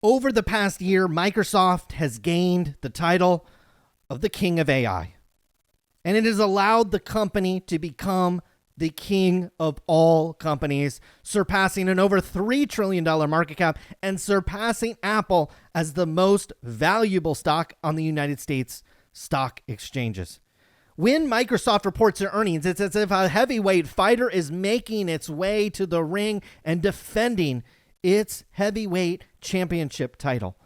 Over the past year, Microsoft has gained the title of the king of AI, and it has allowed the company to become the king of all companies, surpassing an over $3 trillion market cap and surpassing Apple as the most valuable stock on the United States stock exchanges. When Microsoft reports their earnings, it's as if a heavyweight fighter is making its way to the ring and defending its heavyweight championship title.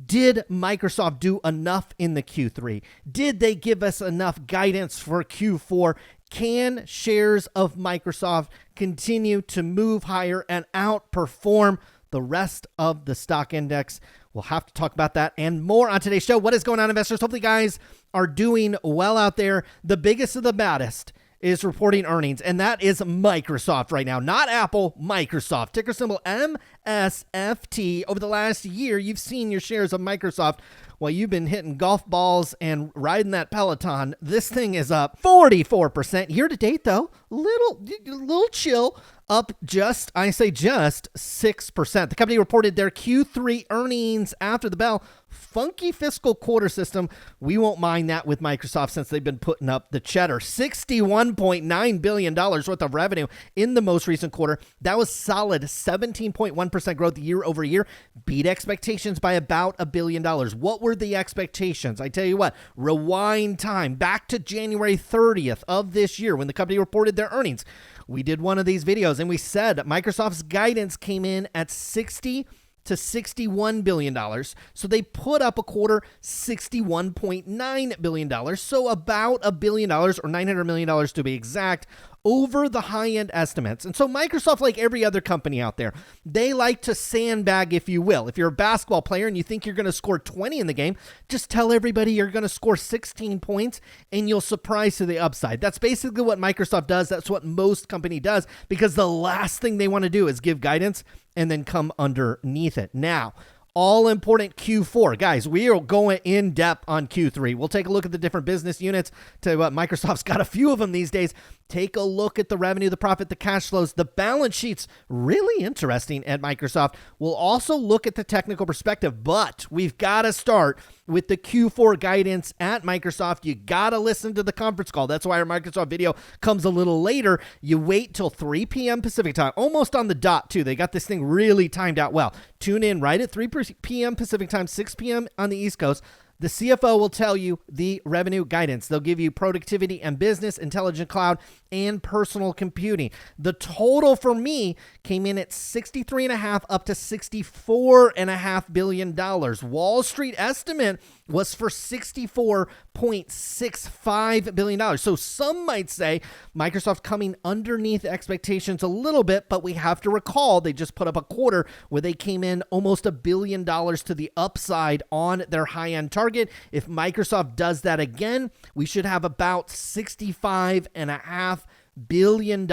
Did Microsoft do enough in the Q3? Did they give us enough guidance for Q4? Can shares of Microsoft continue to move higher and outperform the rest of the stock index? We'll have to talk about that and more on today's show. What is going on, investors? Hopefully, guys are doing well out there. The biggest of the baddest is reporting earnings, and that is Microsoft right now. Not Apple, Microsoft. Ticker symbol MSFT. Over the last year, you've seen your shares of Microsoft while you've been hitting golf balls and riding that Peloton. This thing is up 44%. Year to date, though, little chill. Up just 6%. The company reported their Q3 earnings after the bell. Funky fiscal quarter system. We won't mind that with Microsoft since they've been putting up the cheddar. $61.9 billion worth of revenue in the most recent quarter. That was solid 17.1% growth year over year. Beat expectations by about $1 billion. What were the expectations? I tell you what, rewind time back to January 30th of this year when the company reported their earnings. We did one of these videos and we said Microsoft's guidance came in at $60 to $61 billion. So they put up a quarter $61.9 billion. So about $1 billion or $900 million to be exact over the high-end estimates. And so Microsoft, like every other company out there, they like to sandbag, if you will. If you're a basketball player and you think you're going to score 20 in the game, just tell everybody you're going to score 16 points and you'll surprise to the upside. That's basically what Microsoft does. That's what most company does, because the last thing they want to do is give guidance and then come underneath it. Now, all important Q4. Guys, we are going in depth on Q3. We'll take a look at the different business units. Tell you what, Microsoft's got a few of them these days. Take a look at the revenue, the profit, the cash flows, the balance sheets. Really interesting at Microsoft. We'll also look at the technical perspective, but we've got to start with the Q4 guidance at Microsoft. You got to listen to the conference call. That's why our Microsoft video comes a little later. You wait till 3 p.m. Pacific time, almost on the dot too. They got this thing really timed out well. Tune in right at 3 p.m. Pacific time, 6 p.m. on the East Coast. The CFO will tell you the revenue guidance. They'll give you productivity and business, intelligent cloud, and personal computing. The total for me came in at $63.5 up to $64.5 billion. Wall Street estimate was for $64.65 billion. So some might say Microsoft coming underneath expectations a little bit, but we have to recall they just put up a quarter where they came in almost $1 billion to the upside on their high-end target. If Microsoft does that again, we should have about $65.5 billion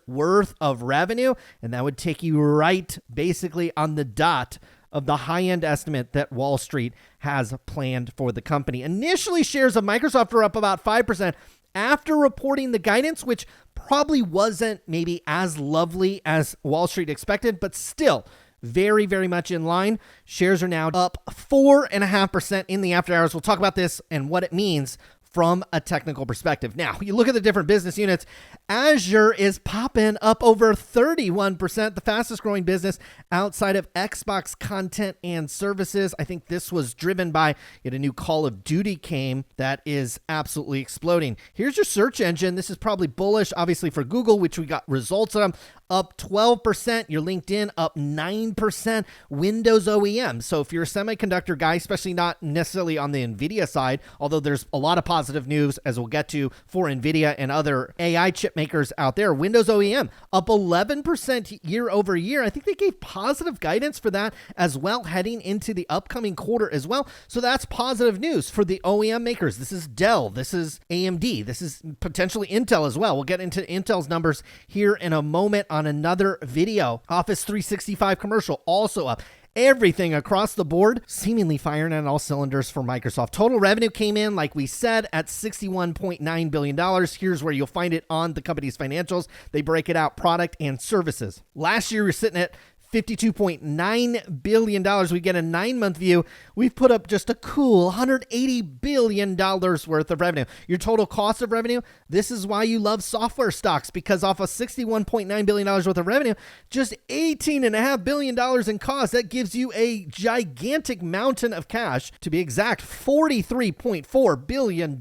worth of revenue, and that would take you right basically on the dot of the high-end estimate that Wall Street has planned for the company. Initially, shares of Microsoft were up about 5% after reporting the guidance, which probably wasn't maybe as lovely as Wall Street expected, but still very, very much in line. Shares are now up 4.5% in the after hours. We'll talk about this and what it means from a technical perspective. Now, you look at the different business units. Azure is popping up over 31%, the fastest growing business outside of Xbox content and services. I think this was driven by yet a new Call of Duty game that is absolutely exploding. Here's your search engine. This is probably bullish, obviously, for Google, which we got results on. Up 12%, your LinkedIn up 9%, Windows OEM. So if you're a semiconductor guy, especially not necessarily on the NVIDIA side, although there's a lot of positive news, as we'll get to, for NVIDIA and other AI chip makers out there, Windows OEM up 11% year over year. I think they gave positive guidance for that as well, heading into the upcoming quarter as well. So that's positive news for the OEM makers. This is Dell, this is AMD, this is potentially Intel as well. We'll get into Intel's numbers here in a moment on another video. Office 365 commercial also up. Everything across the board seemingly firing on all cylinders for Microsoft. Total revenue came in, like we said, at $61.9 billion. Here's where you'll find it on the company's financials. They break it out product and services. Last year, we were sitting at $52.9 billion. We get a 9-month view. We've put up just a cool $180 billion worth of revenue. Your total cost of revenue, this is why you love software stocks, because off of $61.9 billion worth of revenue, just $18.5 billion in cost. That gives you a gigantic mountain of cash. To be exact, $43.4 billion.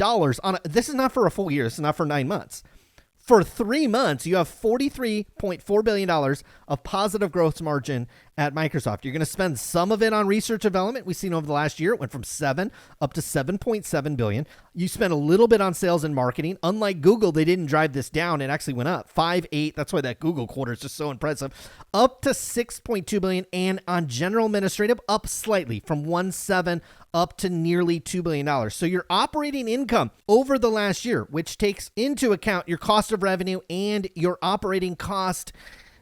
This is not for a full year. This is not for 9 months. For 3 months, you have $43.4 billion of positive gross margin at Microsoft. You're going to spend some of it on research and development. We've seen over the last year, it went from 7 up to 7.7 billion. You spent a little bit on sales and marketing. Unlike Google, they didn't drive this down. It actually went up 5.8. That's why that Google quarter is just so impressive. Up to 6.2 billion, and on general administrative, up slightly from 1.7 up to nearly $2 billion. So your operating income over the last year, which takes into account your cost of revenue and your operating cost,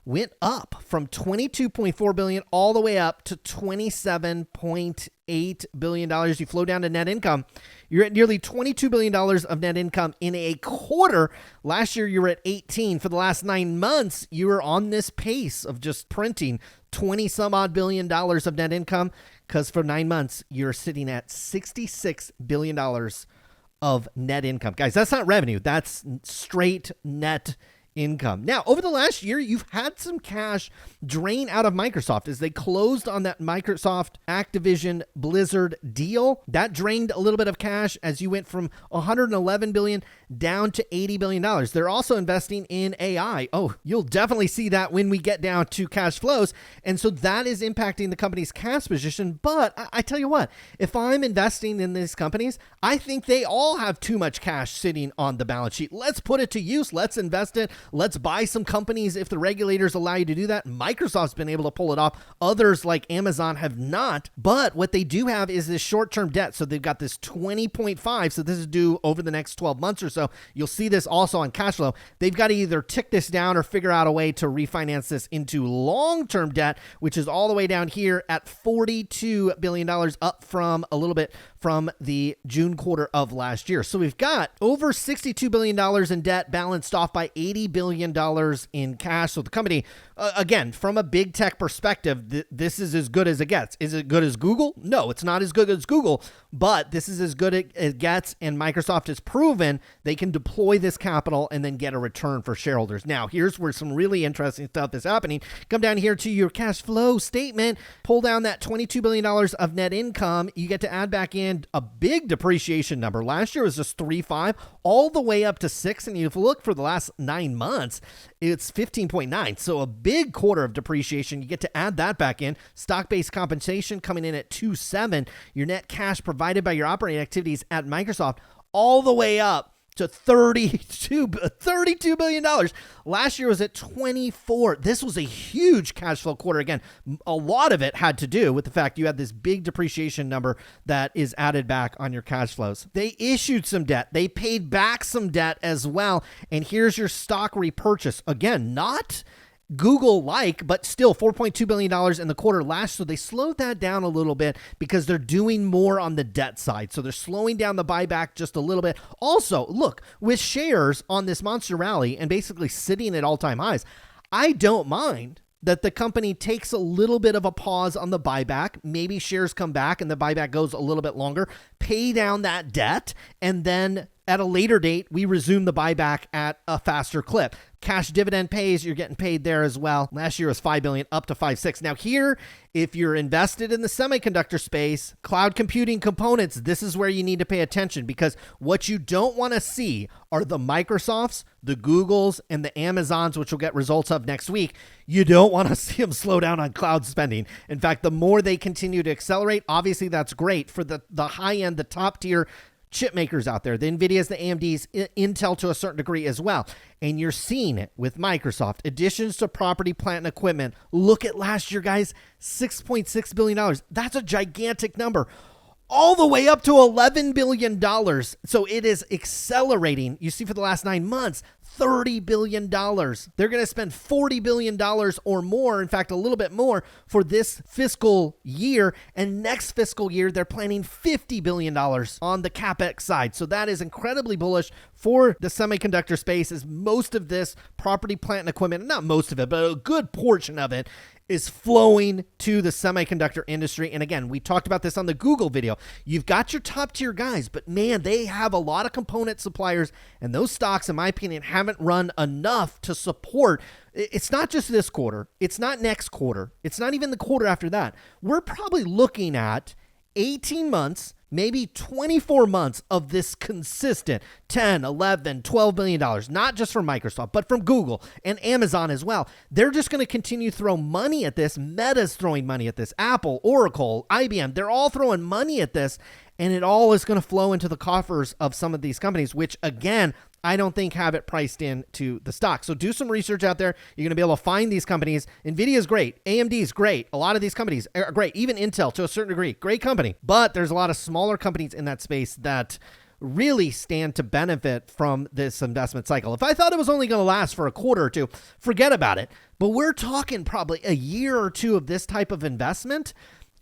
went up from $22.4 billion all the way up to $27.8 billion. You flow down to net income, you're at nearly $22 billion of net income in a quarter. Last year, you were at 18. For the last 9 months, you were on this pace of just printing 20 some odd billion dollars of net income, because for 9 months, you're sitting at $66 billion of net income. Guys, that's not revenue. That's straight net income. Now, over the last year, you've had some cash drain out of Microsoft as they closed on that Microsoft Activision Blizzard deal. That drained a little bit of cash as you went from $111 billion down to $80 billion. They're also investing in AI. Oh, you'll definitely see that when we get down to cash flows. And so that is impacting the company's cash position. But I tell you what, if I'm investing in these companies, I think they all have too much cash sitting on the balance sheet. Let's put it to use. Let's invest it. Let's buy some companies if the regulators allow you to do that. Microsoft's been able to pull it off. Others like Amazon have not. But what they do have is this short-term debt. So they've got this 20.5. So this is due over the next 12 months or so. You'll see this also on cash flow. They've got to either tick this down or figure out a way to refinance this into long-term debt, which is all the way down here at $42 billion, up from a little bit from the June quarter of last year. So we've got over $62 billion in debt, balanced off by $80 billion in cash. So the company, again, from a big tech perspective, this is as good as it gets. Is it good as Google? No, it's not as good as Google, but this is as good as it gets, and Microsoft has proven they can deploy this capital and then get a return for shareholders. Now, here's where some really interesting stuff is happening. Come down here to your cash flow statement, pull down that $22 billion of net income. You get to add back in a big depreciation number. Last year was just 3.5 all the way up to 6. And if you look for the last 9 months, it's 15.9. So a big quarter of depreciation. You get to add that back in. Stock-based compensation coming in at 2.7. Your net cash provided by your operating activities at Microsoft all the way up to $32 billion. Last year was at 24. This was a huge cash flow quarter. Again, a lot of it had to do with the fact you had this big depreciation number that is added back on your cash flows. They issued some debt. They paid back some debt as well. And here's your stock repurchase. Again, not Google-like, but still $4.2 billion in the quarter last. So they slowed that down a little bit because they're doing more on the debt side. So they're slowing down the buyback just a little bit. Also, look, with shares on this monster rally and basically sitting at all-time highs, I don't mind that the company takes a little bit of a pause on the buyback. Maybe shares come back and the buyback goes a little bit longer, pay down that debt, and then at a later date, we resume the buyback at a faster clip. Cash dividend pays, you're getting paid there as well. Last year was $5 billion, up to 5.6. Now here, if you're invested in the semiconductor space, cloud computing components, this is where you need to pay attention, because what you don't want to see are the Microsofts, the Googles, and the Amazons, which we'll get results of next week. You don't want to see them slow down on cloud spending. In fact, the more they continue to accelerate, obviously that's great for the high end, the top tier chip makers out there, the NVIDIAs, the AMDs, Intel to a certain degree as well. And you're seeing it with Microsoft. Additions to property, plant, and equipment. Look at last year, guys, $6.6 billion. That's a gigantic number. All the way up to $11 billion. So it is accelerating. You see for the last 9 months, $30 billion. They're going to spend $40 billion or more, in fact, a little bit more for this fiscal year. And next fiscal year, they're planning $50 billion on the capex side. So that is incredibly bullish for the semiconductor space, as most of this property, plant, and equipment, not most of it, but a good portion of it, is flowing to the semiconductor industry. And again, we talked about this on the Google video. You've got your top tier guys, but man, they have a lot of component suppliers, and those stocks, in my opinion, haven't run enough to support. It's not just this quarter. It's not next quarter. It's not even the quarter after that. We're probably looking at 18 months, maybe 24 months of this consistent 10, 11, $12 billion, not just from Microsoft, but from Google and Amazon as well. They're just going to continue to throw money at this. Meta's throwing money at this. Apple, Oracle, IBM, they're all throwing money at this, and it all is going to flow into the coffers of some of these companies, which again, I don't think have it priced into the stock. So do some research out there. You're going to be able to find these companies. NVIDIA is great. AMD is great. A lot of these companies are great. Even Intel to a certain degree, great company. But there's a lot of smaller companies in that space that really stand to benefit from this investment cycle. If I thought it was only going to last for a quarter or two, forget about it. But we're talking probably a year or two of this type of investment,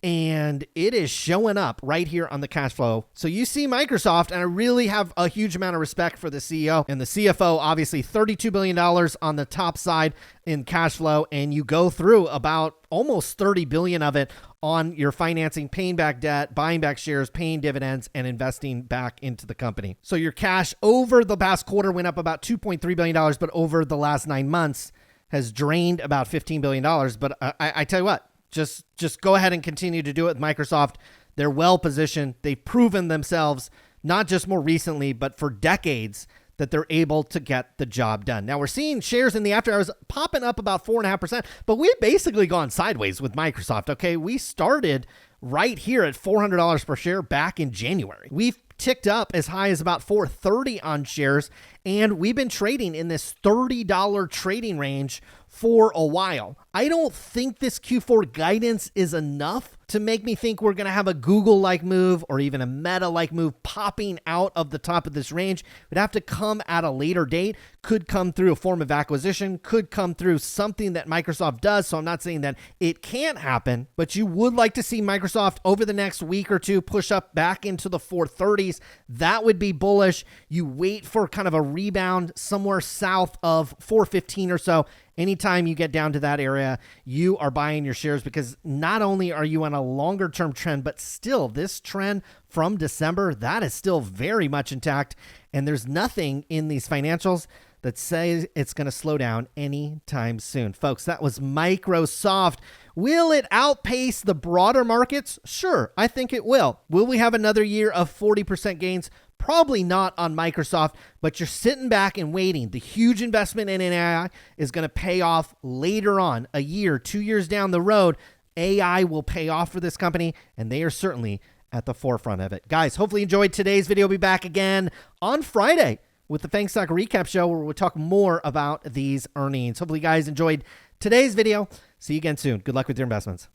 and it is showing up right here on the cash flow. So you see Microsoft, and I really have a huge amount of respect for the CEO and the CFO. Obviously, $32 billion on the top side in cash flow, and you go through about almost $30 billion of it on your financing, paying back debt, buying back shares, paying dividends, and investing back into the company. So your cash over the past quarter went up about $2.3 billion, but over the last 9 months has drained about $15 billion. But I tell you what, just go ahead and continue to do it with Microsoft. They're well positioned. They've proven themselves, not just more recently, but for decades, that they're able to get the job done. Now we're seeing shares in the after hours popping up about 4.5%, but we've basically gone sideways with Microsoft. Okay, we started right here at $400 per share back in January. We've ticked up as high as about $430 on shares, and we've been trading in this $30 trading range for a while. I don't think this Q4 guidance is enough to make me think we're going to have a Google-like move or even a Meta-like move popping out of the top of this range. It would have to come at a later date, could come through a form of acquisition, could come through something that Microsoft does. So I'm not saying that it can't happen, but you would like to see Microsoft over the next week or two push up back into the 430s. That would be bullish. You wait for kind of a rebound somewhere south of 415 or so. Anytime you get down to that area, you are buying your shares, because not only are you on a longer term trend, but still this trend from December, that is still very much intact. And there's nothing in these financials that says it's going to slow down anytime soon. Folks, that was Microsoft. Will it outpace the broader markets? Sure, I think it will. Will we have another year of 40% gains? Probably not on Microsoft, but you're sitting back and waiting. The huge investment in AI is going to pay off later on, a year, 2 years down the road. AI will pay off for this company, and they are certainly at the forefront of it. Guys, hopefully you enjoyed today's video. We'll be back again on Friday with the Fang Stock Recap Show, where we'll talk more about these earnings. Hopefully you guys enjoyed today's video. See you again soon. Good luck with your investments.